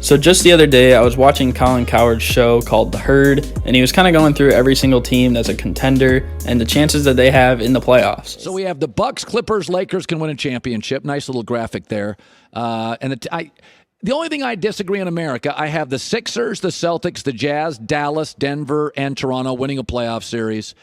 So just the other day, I was watching Colin Cowherd's show called The Herd, and he was kind of going through every single team that's a contender and the chances that they have in the playoffs. So we have the Bucks, Clippers, Lakers can win a championship. Nice little graphic there. The only thing I disagree in America, I have the Sixers, the Celtics, the Jazz, Dallas, Denver, and Toronto winning a playoff series.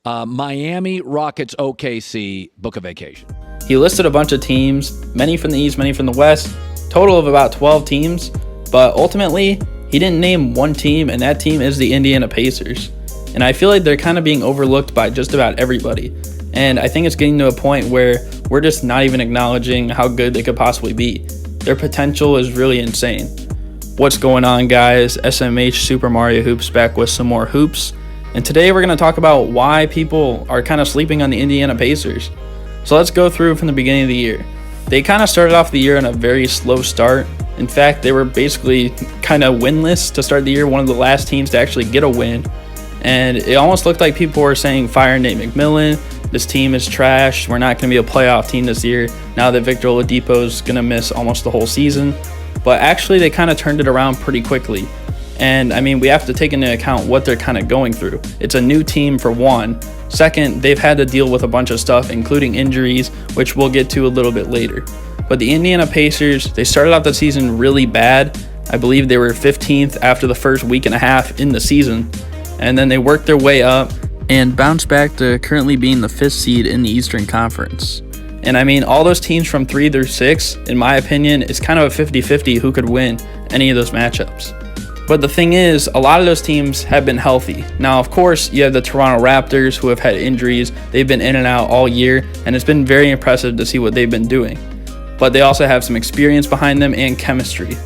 Miami, Rockets, OKC, book a vacation. He listed a bunch of teams, many from the East, many from the West, total of about 12 teams. But ultimately, he didn't name one team, and that team is the Indiana Pacers. And I feel like they're kind of being overlooked by just about everybody. And I think it's getting to a point where we're just not even acknowledging how good they could possibly be. Their potential is really insane. What's going on, guys? SMH Super Mario Hoops back with some more hoops. And today we're going to talk about why people are kind of sleeping on the Indiana Pacers. So let's go through from the beginning of the year. They kind of started off the year on a very slow start. In fact, they were basically kind of winless to start the year, one of the last teams to actually get a win. And it almost looked like people were saying, fire Nate McMillan, this team is trash, we're not going to be a playoff team this year, now that Victor Oladipo is going to miss almost the whole season. But actually, they kind of turned it around pretty quickly. And I mean, we have to take into account what they're kind of going through. It's a new team for one. Second, they've had to deal with a bunch of stuff, including injuries, which we'll get to a little bit later. But the Indiana Pacers, they started off the season really bad. I believe they were 15th after the first week and a half in the season. And then they worked their way up and bounced back to currently being the 5th seed in the Eastern Conference. And I mean, all those teams from 3 through 6, in my opinion, is kind of a 50-50 who could win any of those matchups. But the thing is, a lot of those teams have been healthy. Now, of course, you have the Toronto Raptors who have had injuries. They've been in and out all year, and it's been very impressive to see what they've been doing. But they also have some experience behind them and chemistry.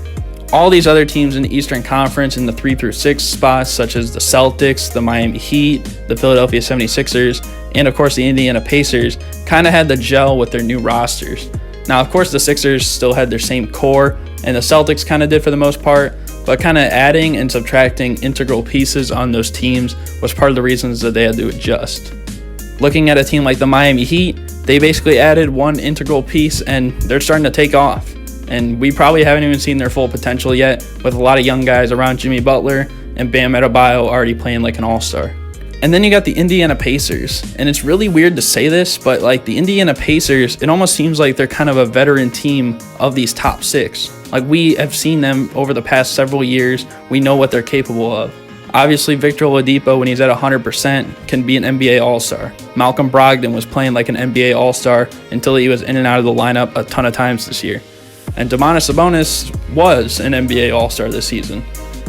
All these other teams in the Eastern Conference in the 3 through 6 spots, such as the Celtics, the Miami Heat, the Philadelphia 76ers, and of course the Indiana Pacers, kind of had to gel with their new rosters. Now, of course, the Sixers still had their same core, and the Celtics kind of did for the most part, but kind of adding and subtracting integral pieces on those teams was part of the reasons that they had to adjust. Looking at a team like the Miami Heat, they basically added one integral piece and they're starting to take off. And we probably haven't even seen their full potential yet, with a lot of young guys around Jimmy Butler and Bam Adebayo already playing like an all-star. And then you got the Indiana Pacers, and it's really weird to say this, but like the Indiana Pacers, it almost seems like they're kind of a veteran team of these top 6. Like, we have seen them over the past several years. We know what they're capable of. Obviously, Victor Oladipo, when he's at 100%, can be an NBA All-Star. Malcolm Brogdon was playing like an NBA All-Star until he was in and out of the lineup a ton of times this year. And Domantas Sabonis was an NBA All-Star this season.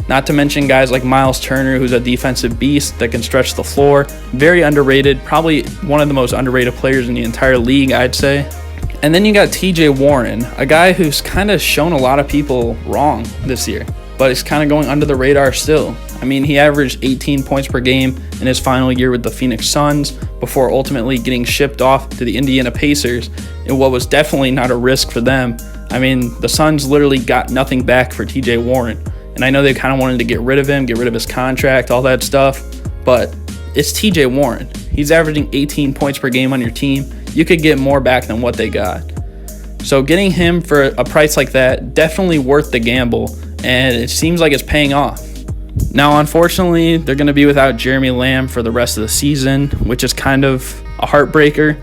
Not to mention guys like Miles Turner, who's a defensive beast that can stretch the floor. Very underrated, probably one of the most underrated players in the entire league, I'd say. And then you got TJ Warren, a guy who's kind of shown a lot of people wrong this year, but is kind of going under the radar still. I mean, he averaged 18 points per game in his final year with the Phoenix Suns before ultimately getting shipped off to the Indiana Pacers in what was definitely not a risk for them. I mean, the Suns literally got nothing back for TJ Warren. And I know they kind of wanted to get rid of him, get rid of his contract, all that stuff. But it's TJ Warren. He's averaging 18 points per game on your team. You could get more back than what they got. So getting him for a price like that, definitely worth the gamble. And it seems like it's paying off. Now, unfortunately, they're going to be without Jeremy Lamb for the rest of the season, which is kind of a heartbreaker.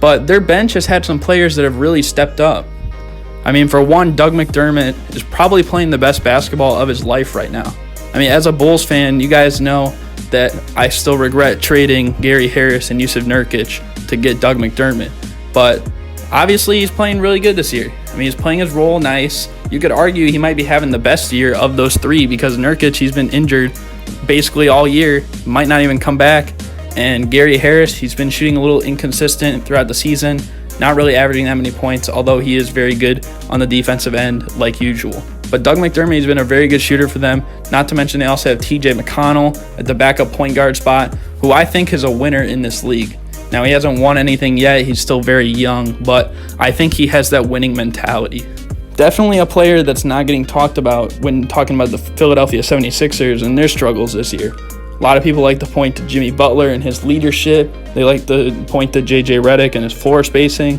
But their bench has had some players that have really stepped up. I mean, for one, Doug McDermott is probably playing the best basketball of his life right now. I mean, as a Bulls fan, you guys know that I still regret trading Gary Harris and Yusuf Nurkic to get Doug McDermott. But obviously, he's playing really good this year. I mean, he's playing his role nice. You could argue he might be having the best year of those three because Nurkic, he's been injured basically all year, might not even come back. And Gary Harris, he's been shooting a little inconsistent throughout the season, not really averaging that many points, although he is very good on the defensive end like usual. But Doug McDermott has been a very good shooter for them. Not to mention they also have TJ McConnell at the backup point guard spot, who I think is a winner in this league. Now, he hasn't won anything yet. He's still very young, but I think he has that winning mentality. Definitely a player that's not getting talked about when talking about the Philadelphia 76ers and their struggles this year. A lot of people like to point to Jimmy Butler and his leadership. They like to point to JJ Redick and his floor spacing.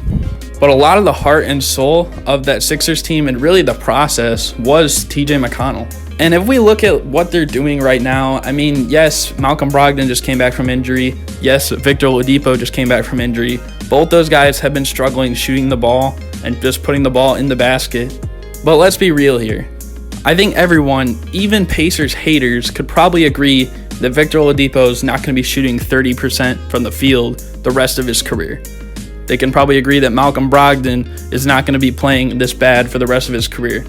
But a lot of the heart and soul of that Sixers team and really the process was TJ McConnell. And if we look at what they're doing right now, I mean, yes, Malcolm Brogdon just came back from injury. Yes, Victor Oladipo just came back from injury. Both those guys have been struggling shooting the ball and just putting the ball in the basket. But let's be real here. I think everyone, even Pacers haters, could probably agree that Victor Oladipo is not going to be shooting 30% from the field the rest of his career. They can probably agree that Malcolm Brogdon is not going to be playing this bad for the rest of his career.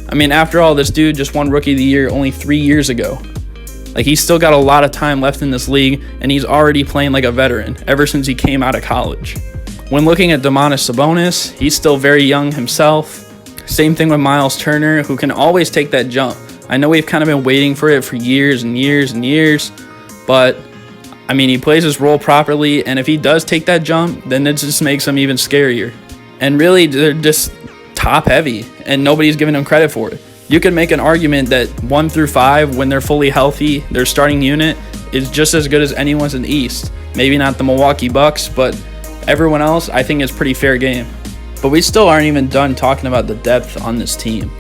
I mean, after all, this dude just won Rookie of the Year only 3 years ago. Like, he's still got a lot of time left in this league, and he's already playing like a veteran ever since he came out of college. When looking at Domantas Sabonis, he's still very young himself. Same thing with Miles Turner, who can always take that jump. I know we've kind of been waiting for it for years and years and years, but I mean, he plays his role properly, and if he does take that jump, then it just makes him even scarier. And really, they're just top heavy, and nobody's giving him credit for it. You could make an argument that 1 through 5, when they're fully healthy, their starting unit is just as good as anyone's in the East. Maybe not the Milwaukee Bucks, but everyone else, I think, is pretty fair game. But we still aren't even done talking about the depth on this team.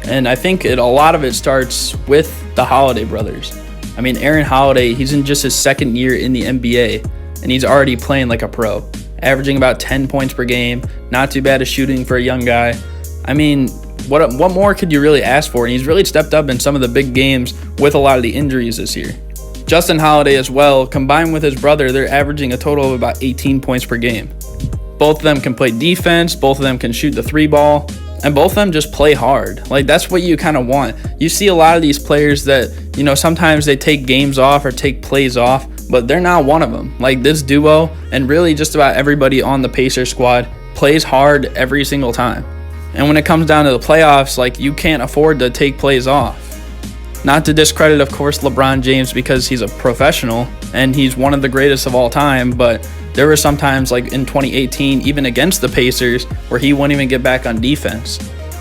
And I think a lot of it starts with the Holiday brothers. I mean, Aaron Holiday, he's in just his second year in the NBA, and he's already playing like a pro, averaging about 10 points per game, not too bad at shooting for a young guy. I mean, what more could you really ask for? And he's really stepped up in some of the big games with a lot of the injuries this year. Justin Holiday as well, combined with his brother, they're averaging a total of about 18 points per game. Both of them can play defense, both of them can shoot the 3 ball, and both of them just play hard. Like, that's what you kind of want. You see a lot of these players that, you know, sometimes they take games off or take plays off, but they're not one of them. Like, this duo, and really just about everybody on the Pacers squad, plays hard every single time. And when it comes down to the playoffs, like, you can't afford to take plays off. Not to discredit, of course, LeBron James, because he's a professional and he's one of the greatest of all time, but there were some times, like in 2018, even against the Pacers, where he wouldn't even get back on defense.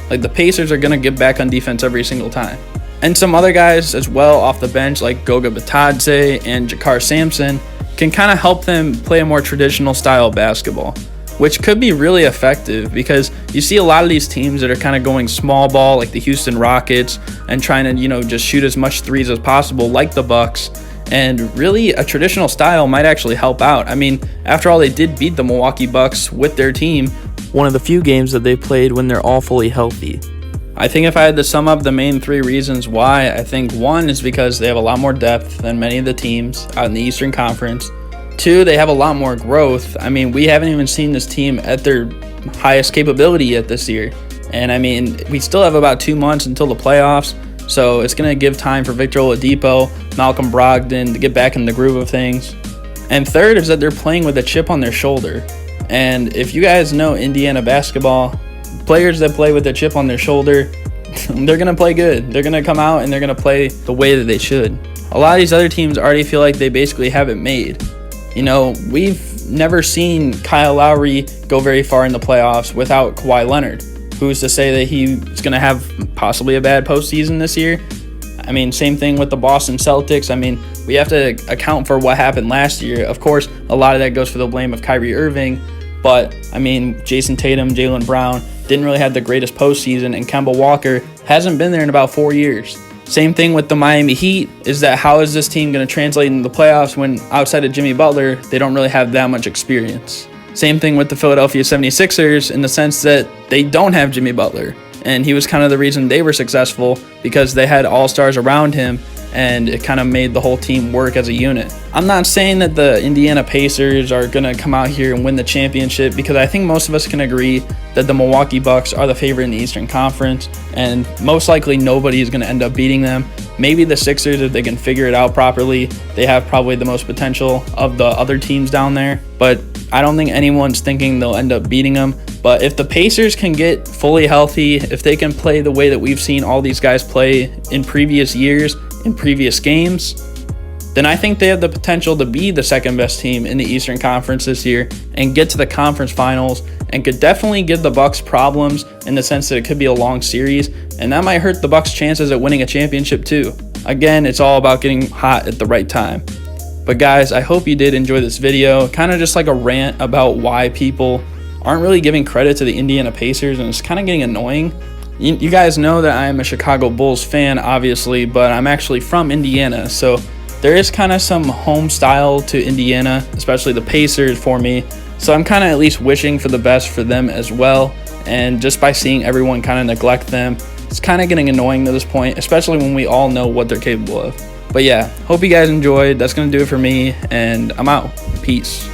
Like, the Pacers are going to get back on defense every single time. And some other guys as well off the bench, like Goga Bitadze and Jakar Sampson, can kind of help them play a more traditional style of basketball, which could be really effective, because you see a lot of these teams that are kind of going small ball, like the Houston Rockets, and trying to, you know, just shoot as much threes as possible, like the Bucks. And really, a traditional style might actually help out. I mean, after all, they did beat the Milwaukee Bucks with their team, one of the few games that they played when they're all fully healthy. I think if I had to sum up the main 3 reasons why, I think 1 is because they have a lot more depth than many of the teams out in the Eastern Conference. 2, they have a lot more growth. I mean, we haven't even seen this team at their highest capability yet this year. And I mean, we still have about 2 months until the playoffs, so it's going to give time for Victor Oladipo, Malcolm Brogdon to get back in the groove of things. And 3rd is that they're playing with a chip on their shoulder. And if you guys know Indiana basketball, players that play with a chip on their shoulder, they're going to play good. They're going to come out and they're going to play the way that they should. A lot of these other teams already feel like they basically have it made. You know, we've never seen Kyle Lowry go very far in the playoffs without Kawhi Leonard. Who's to say that he's going to have possibly a bad postseason this year? I mean, same thing with the Boston Celtics. I mean, we have to account for what happened last year. Of course, a lot of that goes for the blame of Kyrie Irving, but I mean, Jason Tatum, Jaylen Brown didn't really have the greatest postseason, and Kemba Walker hasn't been there in about 4 years. Same thing with the Miami Heat, is that how is this team going to translate into the playoffs when outside of Jimmy Butler, they don't really have that much experience? Same thing with the Philadelphia 76ers in the sense that they don't have Jimmy Butler, and he was kind of the reason they were successful, because they had all-stars around him, and it kind of made the whole team work as a unit. I'm not saying that the Indiana Pacers are going to come out here and win the championship, because I think most of us can agree that the Milwaukee Bucks are the favorite in the Eastern Conference, and most likely nobody is going to end up beating them. Maybe the Sixers, if they can figure it out properly. They have probably the most potential of the other teams down there, but I don't think anyone's thinking they'll end up beating them. But if the Pacers can get fully healthy, if they can play the way that we've seen all these guys play in previous years, in previous games, then I think they have the potential to be the second best team in the Eastern Conference this year and get to the conference finals, and could definitely give the Bucks problems in the sense that it could be a long series, and that might hurt the Bucks' chances at winning a championship too. Again, it's all about getting hot at the right time. But guys, I hope you did enjoy this video, kind of just like a rant about why people aren't really giving credit to the Indiana Pacers, and it's kind of getting annoying. You guys know that I'm a Chicago Bulls fan, obviously, but I'm actually from Indiana, so there is kind of some home style to Indiana, especially the Pacers for me. So I'm kind of at least wishing for the best for them as well. And just by seeing everyone kind of neglect them, it's kind of getting annoying to this point, especially when we all know what they're capable of. But yeah, hope you guys enjoyed. That's going to do it for me, and I'm out. Peace.